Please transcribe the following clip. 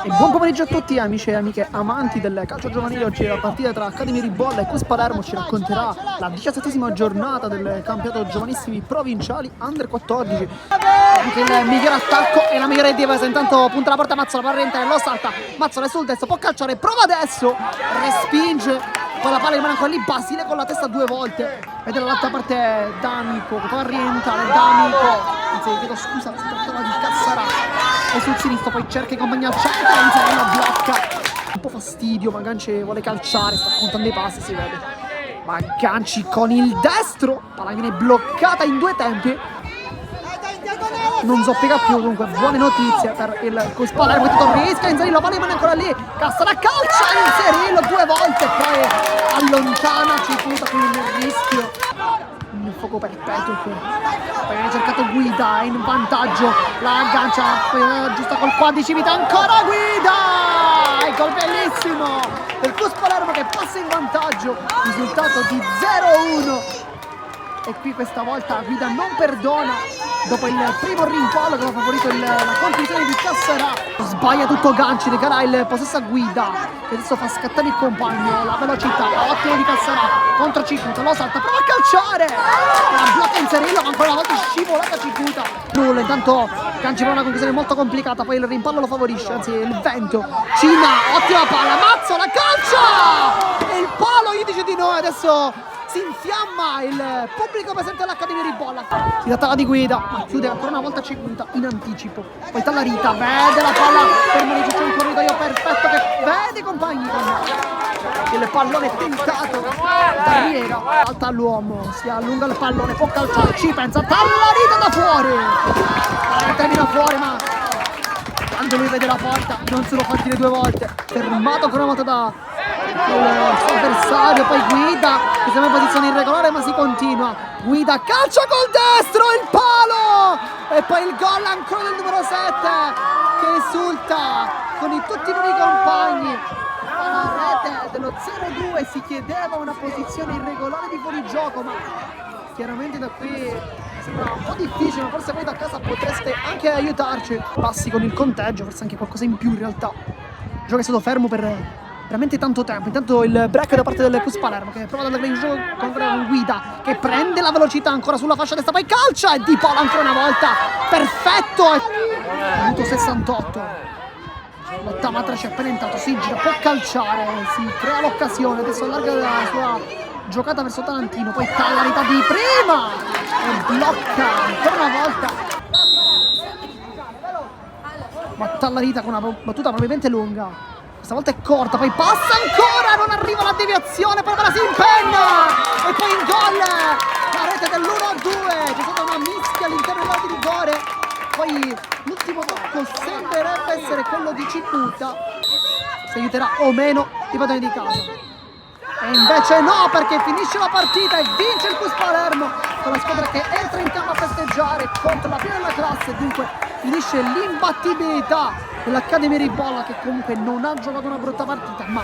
E buon pomeriggio a tutti amici e amiche amanti del calcio giovanile. Oggi la partita tra Accademia Ribolla e Cus Palermo ci racconterà la 17ª giornata del campionato giovanissimi provinciali Under 14. Anche il miglior attacco e la migliore difesa. Intanto punta la porta Mazzola, palla rientra, lo salta, Mazzola è sul destro, può calciare, prova adesso, respinge, poi la palla rimane ancora lì, Basile con la testa 2 volte. Vedete dall'altra parte D'Amico, può rientrare D'Amico, anzi chiedo scusa, si trattava di Cassarà, e sul sinistro poi cerca i compagni al centro, Anzarello blocca, un po' fastidio, ma Ganci vuole calciare, sta contando i passi, si vede, ma Ganci con il destro, palla viene bloccata in 2 tempi, non zoppica più. Comunque buone notizie per il Cus Palermo. Rischia Inzerillo, la palla rimane ancora lì, Cassarà calcia Inzerillo 2 volte, poi allontana Cicuta con il rischio, il fuoco perpetuo qui. Poi viene cercato Guida in vantaggio, la aggancia, poi giusta col quadricipite, ancora Guida, e gol bellissimo del Cus Palermo che passa in vantaggio, risultato di 0-1. E qui questa volta Guida non perdona, dopo il primo rimpallo che ha favorito la conclusione di Cassarà. Sbaglia tutto Ganci, regala il possesso a Guida, che adesso fa scattare il compagno, la velocità, ottimo di Cassarà, contro Cicuta, lo salta, prova a calciare, la blocca Inzerillo, ma ancora una volta scivolata Cicuta. Nulla, intanto Ganci fa una conclusione molto complicata, poi il rimpallo lo favorisce, anzi il vento, Cina, ottima palla, Mazzola, calcia! E il palo, gli dice di no, adesso si infiamma il pubblico presente all'Accademia Ribolla. Si trattava di Guida, ma chiude ancora una volta Cicuta in anticipo. Poi Tallarita, vede la palla per Morici, c'è un corridoio perfetto che vede i compagni con il pallone tentato da Riera. Alta all'uomo, si allunga il pallone, può calciare, ci pensa, Tallarita da fuori! Termina fuori, ma quando lui vede la porta non se lo fa dire 2 volte. Fermato ancora una volta da il suo avversario, poi Guida che sembra in posizione irregolare, ma si continua. Guida calcia col destro, il palo, e poi il gol ancora del numero 7 che esulta con tutti i nuovi compagni. Alla rete dello 0-2 si chiedeva una posizione irregolare di fuorigioco, ma chiaramente da qui sembra un po' difficile, ma forse voi da casa potreste anche aiutarci. Passi con il conteggio, forse anche qualcosa in più in realtà. Il gioco è stato fermo per veramente tanto tempo. Intanto il break da parte del Cus Palermo che prova ad andare in gioco con Guida che prende la velocità ancora sulla fascia destra, poi calcia e Di Paolo ancora una volta, perfetto, minuto 68, l'ottava c'è appena entrato, si gira, può calciare, si crea l'occasione, adesso allarga la sua giocata verso Talantino, poi Tallarita di prima e blocca ancora una volta, ma Tallarita con una battuta probabilmente lunga. Questa volta è corta, poi passa ancora, non arriva la deviazione, poi la si impenna e poi il gol, la rete dell'1-2, c'è stata una mischia all'interno dell'area di rigore, poi l'ultimo tocco sembrerebbe essere quello di Cicuta, se aiuterà o meno i padroni di casa. E invece no, perché finisce la partita e vince il Cus Palermo con la squadra che entra in campo a festeggiare contro la prima della classe. Dunque finisce l'imbattibilità dell'Accademia Ribolla, che comunque non ha giocato una brutta partita, ma